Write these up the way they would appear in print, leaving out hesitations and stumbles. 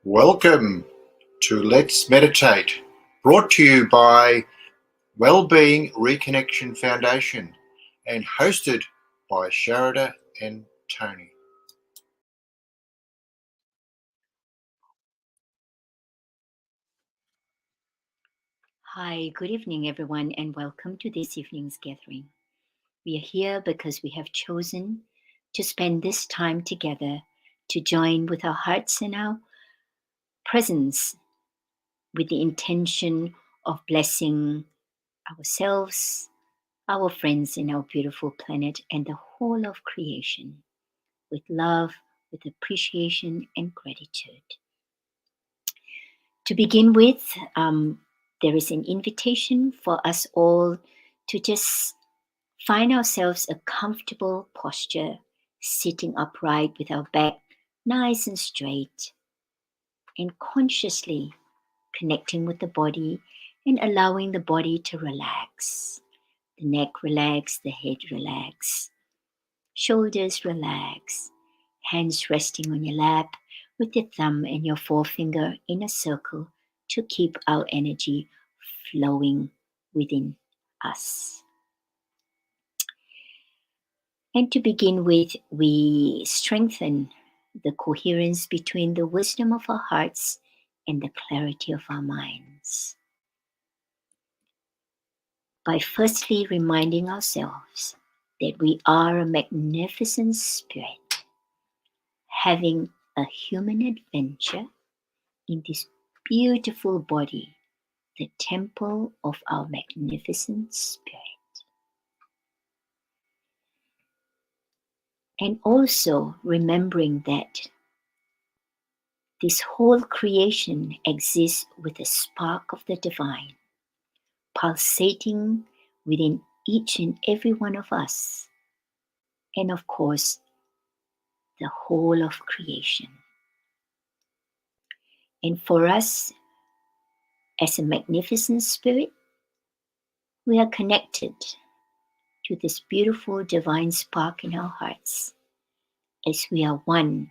Welcome to Let's Meditate, brought to you by Wellbeing Reconnection Foundation and hosted by Sharada and Tony. Hi, good evening, everyone, and welcome to this evening's gathering. We are here because we have chosen to spend this time together to join with our hearts and our presence with the intention of blessing ourselves, our friends, and our beautiful planet and the whole of creation with love, with appreciation, and gratitude. To begin with, there is an invitation for us all to just find ourselves a comfortable posture, sitting upright with our back nice and straight, and consciously connecting with the body and allowing the body to relax. The neck relax, the head relax, shoulders relax, hands resting on your lap with your thumb and your forefinger in a circle to keep our energy flowing within us. And to begin with, we strengthen the coherence between the wisdom of our hearts and the clarity of our minds by firstly reminding ourselves that we are a magnificent spirit having a human adventure in this beautiful body, the temple of our magnificent spirit. And also remembering that this whole creation exists with a spark of the divine, pulsating within each and every one of us, and of course, the whole of creation. And for us, as a magnificent spirit, we are connected to this beautiful divine spark in our hearts as we are one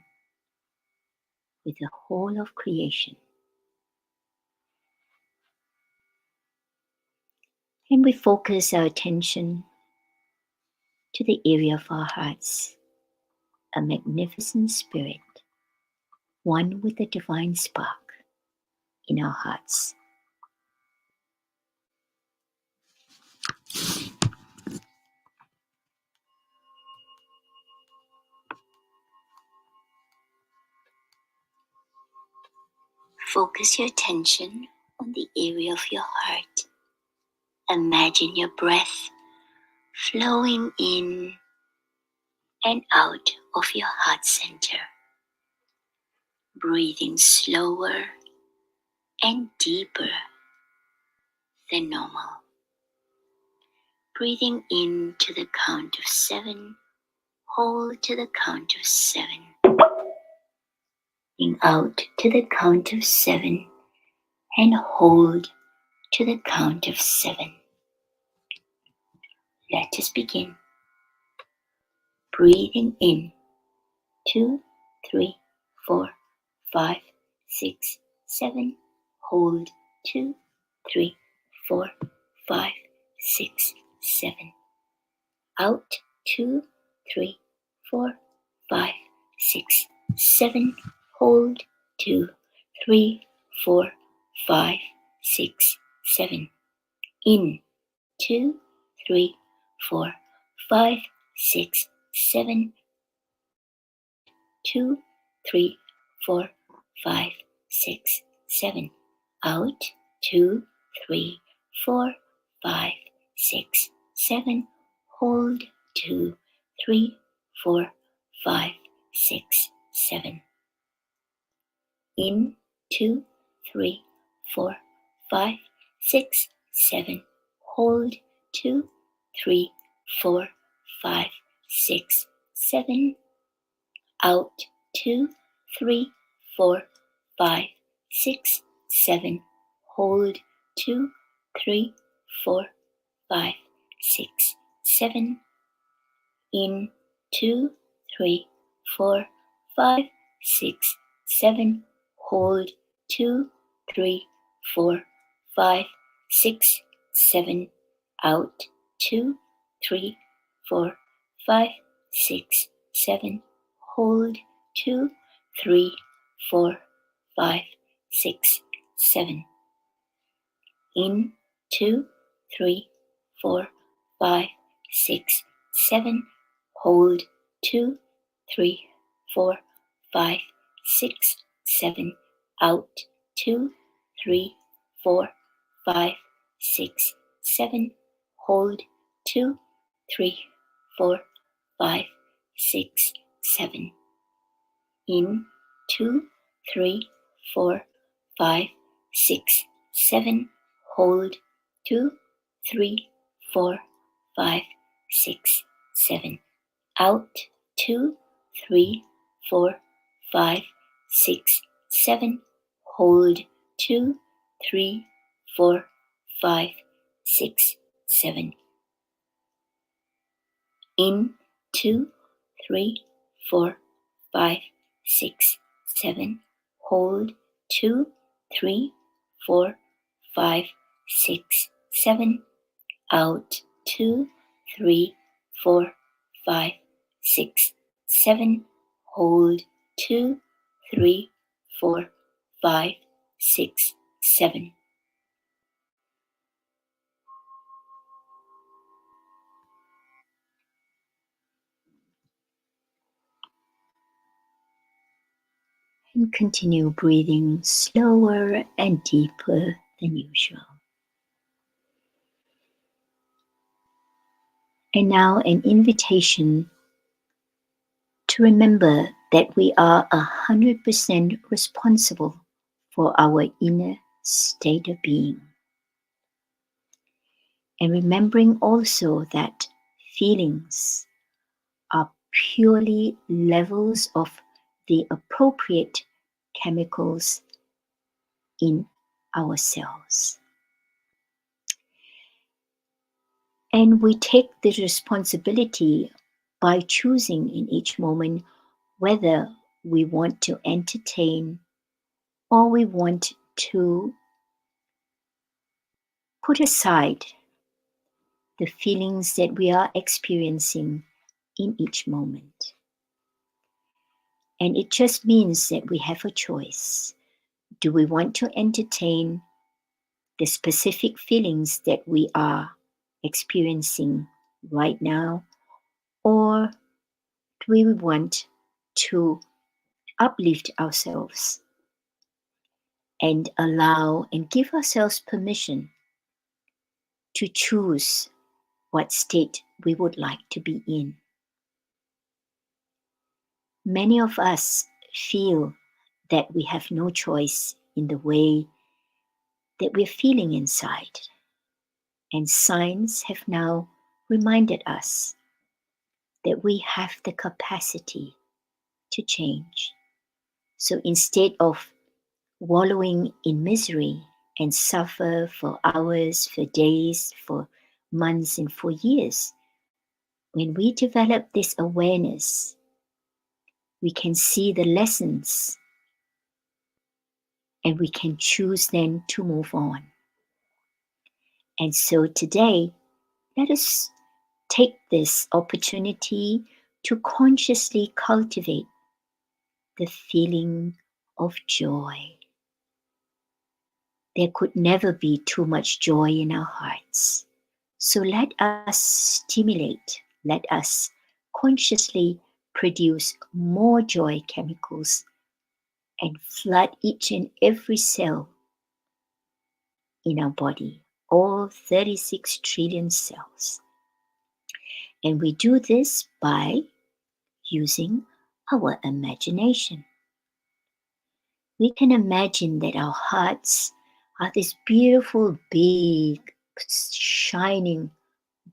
with the whole of creation. And we focus our attention to the area of our hearts, a magnificent spirit, one with the divine spark in our hearts. Focus your attention on the area of your heart. Imagine your breath flowing in and out of your heart center, breathing slower and deeper than normal. Breathing in to the count of 7, hold to the count of 7. Breathing out to the count of 7 and hold to the count of 7. Let us begin. Breathing in 2, 3, 4, 5, 6, 7. Hold 2, 3, 4, 5, 6, 7. Out 2, 3, 4, 5, 6, 7. Hold 2, 3, 4, 5, 6, 7. In 2, 3, 4, 5, 6, 7. 2, 3, 4, 5, 6, 7. Out 2, 3, 4, 5, 6, 7. Hold 2, 3, 4, 5, 6, 7. In 2, 3, 4, 5, 6, 7. Hold 2, 3, 4, 5, 6, 7. Out 2, 3, 4, 5, 6, 7. Hold 2, 3, 4, 5, 6, 7. In 2, 3, 4, 5, 6, 7. hold 2, 3, 4, 5, 6, 7, out 2, 3, 4, 5, 6, 7, hold 2, 3, 4, 5, 6, 7. In 2, 3, 4, 5, 6, 7, hold 2, 3, 4, 5, 6, 7, out 2, 3, 4, 5, 6, 7, hold 2, 3, 4, 5, 6, 7. In 2, 3, 4, 5, 6, 7, hold 2, 3, 4, 5, 6, 7. Out 2, 3, 4, 5, 6, 7. Hold 2, 3, 4, 5, 6, 7. In 2, 3, 4, 5, 6, 7. Hold 2, 3, 4, 5, 6, 7. Out 2, 3, 4, 5, 6, 7. Hold 2, 3, 4, 5, 6, 7. And continue breathing slower and deeper than usual. And now an invitation to remember that we are 100% responsible for our inner state of being. And remembering also that feelings are purely levels of the appropriate chemicals in our cells. And we take the responsibility by choosing in each moment whether we want to entertain or we want to put aside the feelings that we are experiencing in each moment. And it just means that we have a choice. Do we want to entertain the specific feelings that we are experiencing right now? Or do we want to uplift ourselves and allow and give ourselves permission to choose what state we would like to be in? Many of us feel that we have no choice in the way that we're feeling inside. And science have now reminded us that we have the capacity to change. So instead of wallowing in misery and suffer for hours, for days, for months, and for years, when we develop this awareness, we can see the lessons and we can choose then to move on. And so today, let us take this opportunity to consciously cultivate the feeling of joy. There could never be too much joy in our hearts. So let us stimulate, let us consciously produce more joy chemicals and flood each and every cell in our body, all 36 trillion cells. And we do this by using our imagination. We can imagine that our hearts are this beautiful, big, shining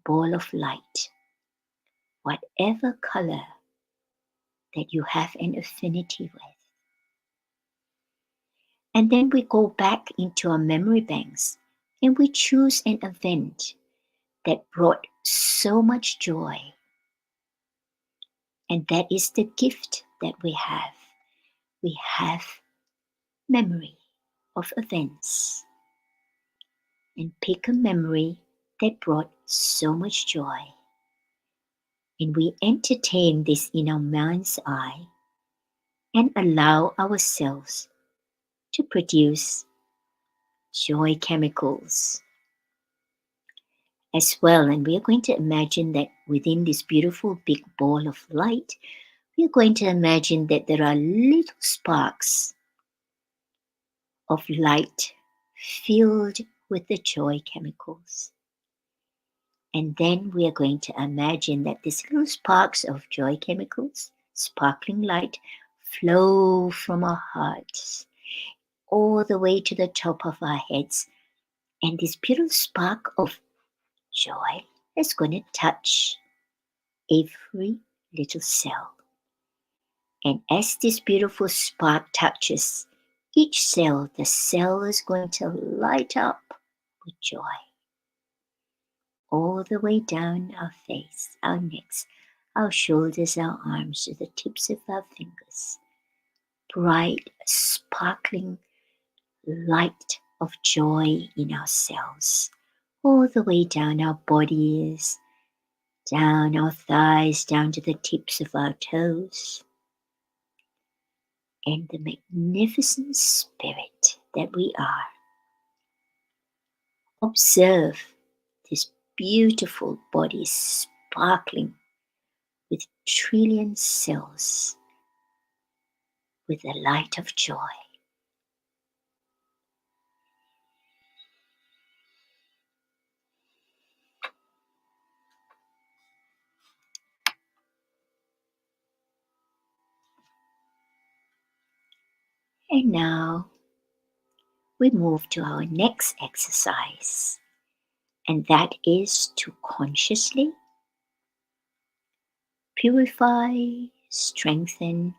ball of light, whatever color that you have an affinity with. And then we go back into our memory banks and we choose an event that brought so much joy. And that is the gift that we have. We have memory of events and pick a memory that brought so much joy. And we entertain this in our mind's eye and allow ourselves to produce joy chemicals as well. And we are going to imagine that within this beautiful big ball of light, we are going to imagine that there are little sparks of light filled with the joy chemicals. And then we are going to imagine that these little sparks of joy chemicals, sparkling light, flow from our hearts all the way to the top of our heads. And this beautiful spark of joy is going to touch every little cell. And as this beautiful spark touches each cell, the cell is going to light up with joy. All the way down our face, our necks, our shoulders, our arms, to the tips of our fingers. Bright, sparkling light of joy in our cells. All the way down our bodies, down our thighs, down to the tips of our toes. And the magnificent spirit that we are. Observe this beautiful body sparkling with trillion cells with the light of joy. And now we move to our next exercise, and that is to consciously purify, strengthen,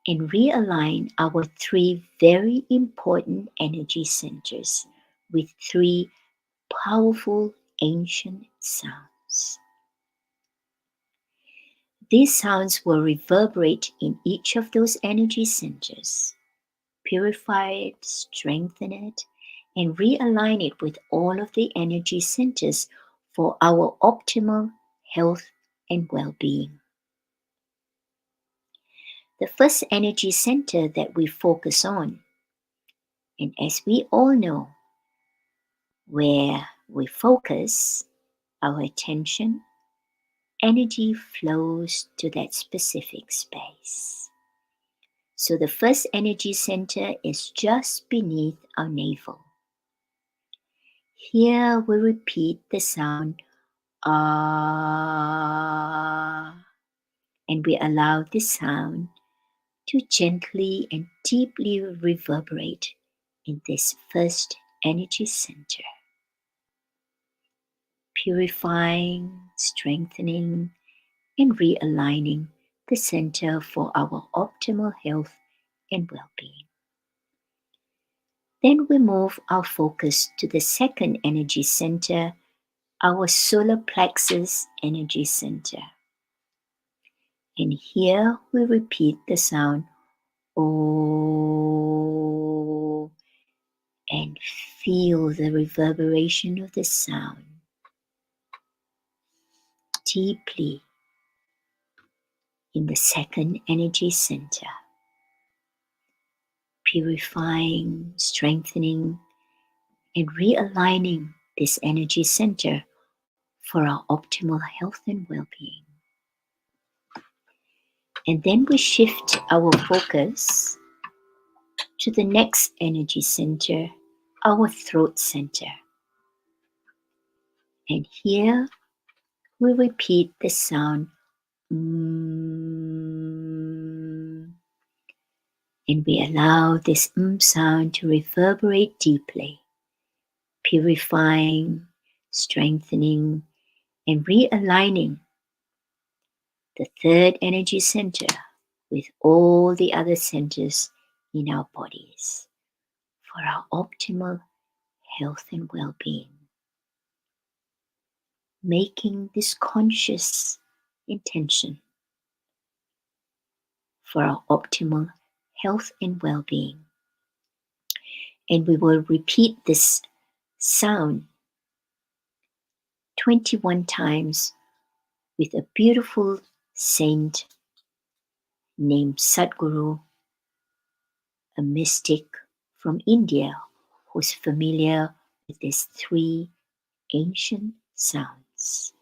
and realign our three very important energy centers with three powerful ancient sounds. These sounds will reverberate in each of those energy centers, purify it, strengthen it, and realign it with all of the energy centers for our optimal health and well-being. The first energy center that we focus on, and as we all know, where we focus our attention, energy flows to that specific space. So the first energy center is just beneath our navel. Here we repeat the sound ah, and we allow this sound to gently and deeply reverberate in this first energy center, purifying, strengthening, and realigning the center for our optimal health and well-being. Then we move our focus to the second energy center, our solar plexus energy center. And here we repeat the sound oh, and feel the reverberation of the sound deeply in the second energy center, purifying, strengthening, and realigning this energy center for our optimal health and well-being. And then we shift our focus to the next energy center, our throat center. And here we repeat the sound and we allow this sound to reverberate deeply, purifying, strengthening, and realigning the third energy center with all the other centers in our bodies for our optimal health and well-being. Making this conscious intention for our optimal health and well-being. And we will repeat this sound 21 times with a beautiful saint named Sadhguru, a mystic from India who's familiar with these three ancient sounds.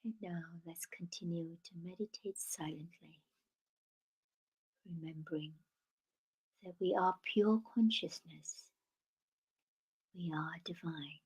And now let's continue to meditate silently, remembering that we are pure consciousness, we are divine.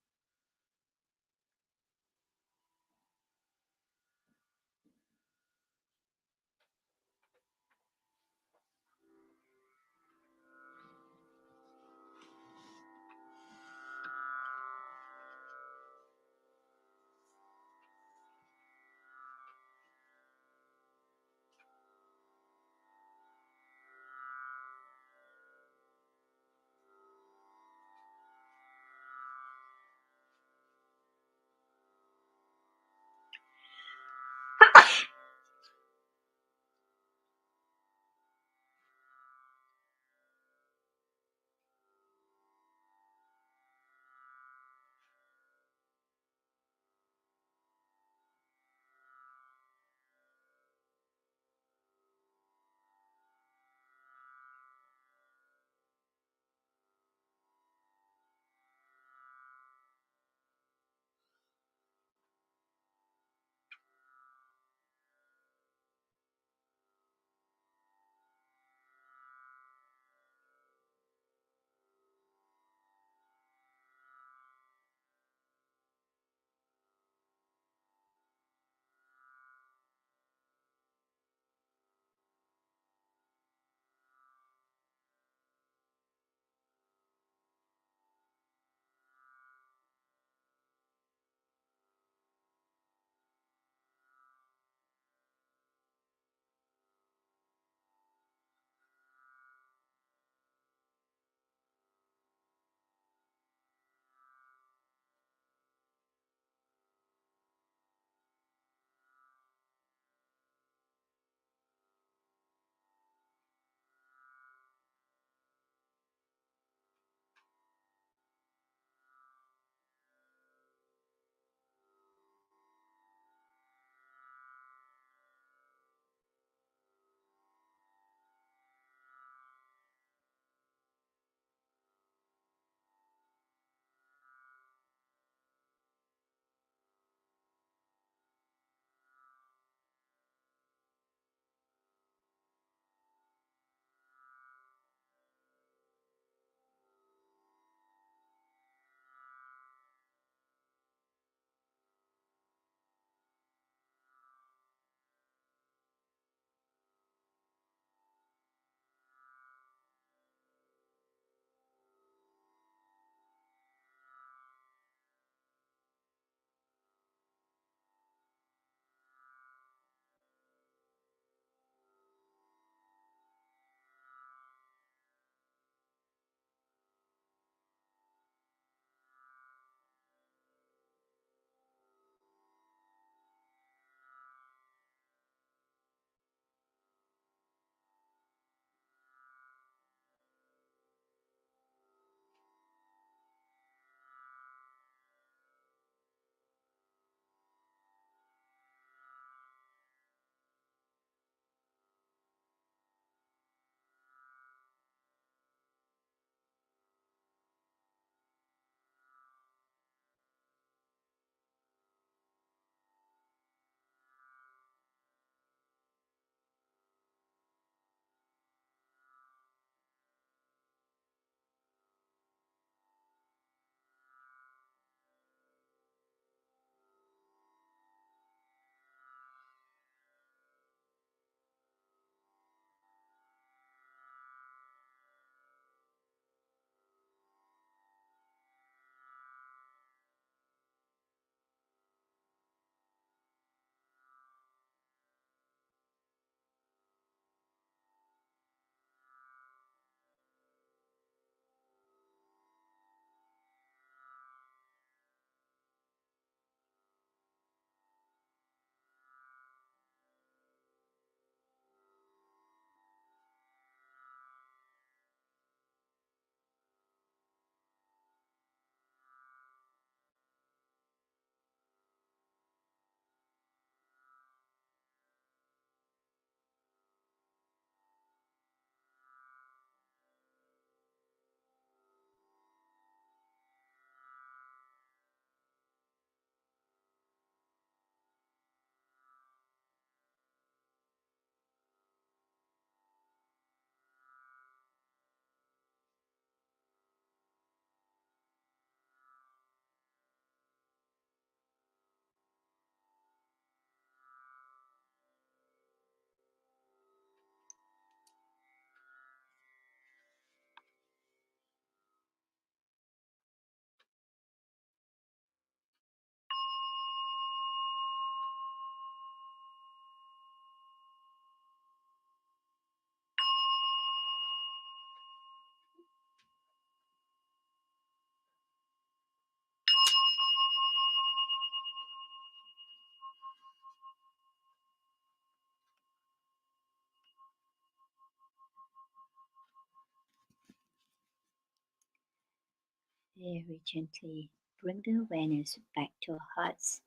Very gently bring the awareness back to our hearts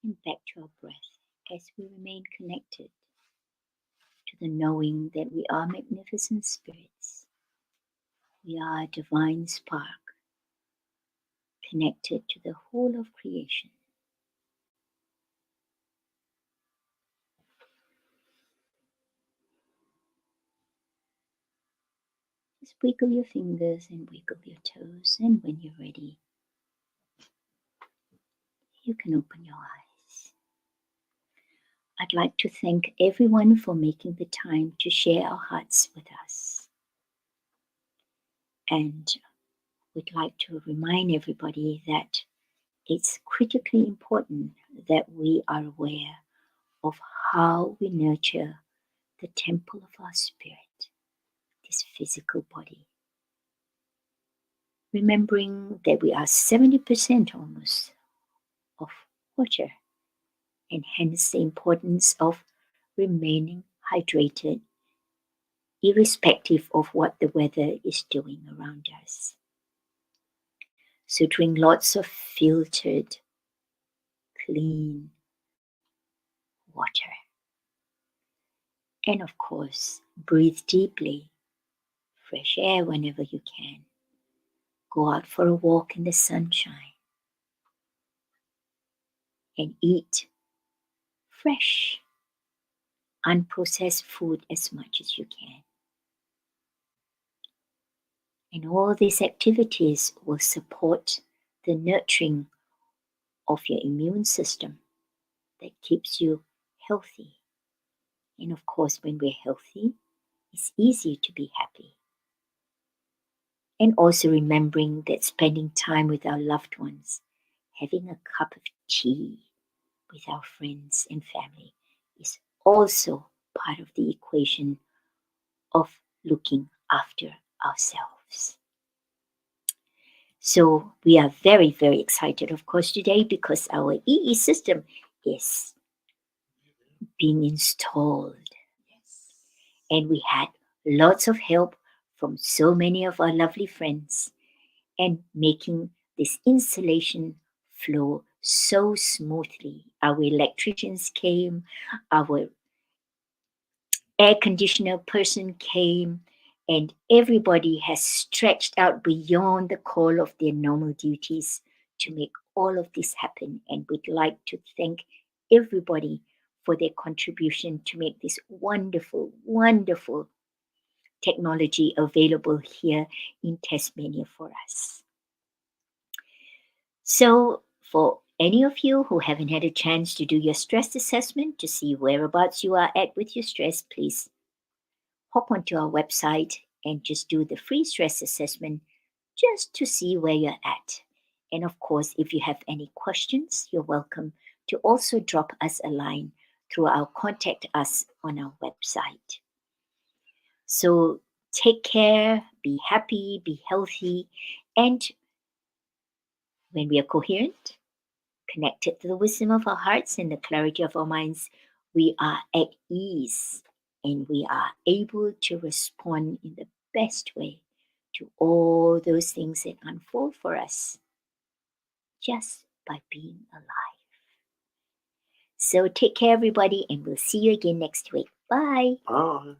and back to our breath as we remain connected to the knowing that we are magnificent spirits. We are a divine spark connected to the whole of creation. Just wiggle your fingers and wiggle your toes, and when you're ready, you can open your eyes. I'd like to thank everyone for making the time to share our hearts with us. And we'd like to remind everybody that it's critically important that we are aware of how we nurture the temple of our spirit, this physical body. Remembering that we are 70% almost of water, and hence the importance of remaining hydrated, irrespective of what the weather is doing around us. So drink lots of filtered, clean water. And of course, breathe deeply, fresh air whenever you can. Go out for a walk in the sunshine and eat fresh, unprocessed food as much as you can. And all these activities will support the nurturing of your immune system that keeps you healthy. And of course, when we're healthy, it's easy to be happy. And also remembering that spending time with our loved ones, having a cup of tea with our friends and family, is also part of the equation of looking after ourselves. So we are very, very excited, of course, today because our EE system is being installed. And we had lots of help from so many of our lovely friends and making this installation flow so smoothly. Our electricians came, our air conditioner person came, and everybody has stretched out beyond the call of their normal duties to make all of this happen. And we'd like to thank everybody for their contribution to make this wonderful, wonderful technology available here in Tasmania for us. So, for any of you who haven't had a chance to do your stress assessment to see whereabouts you are at with your stress, please hop onto our website and just do the free stress assessment just to see where you're at. And of course, if you have any questions, you're welcome to also drop us a line through our contact us on our website. So take care, be happy, be healthy, and when we are coherent, connected to the wisdom of our hearts and the clarity of our minds, we are at ease and we are able to respond in the best way to all those things that unfold for us just by being alive. So take care, everybody, and we'll see you again next week. Bye. Bye.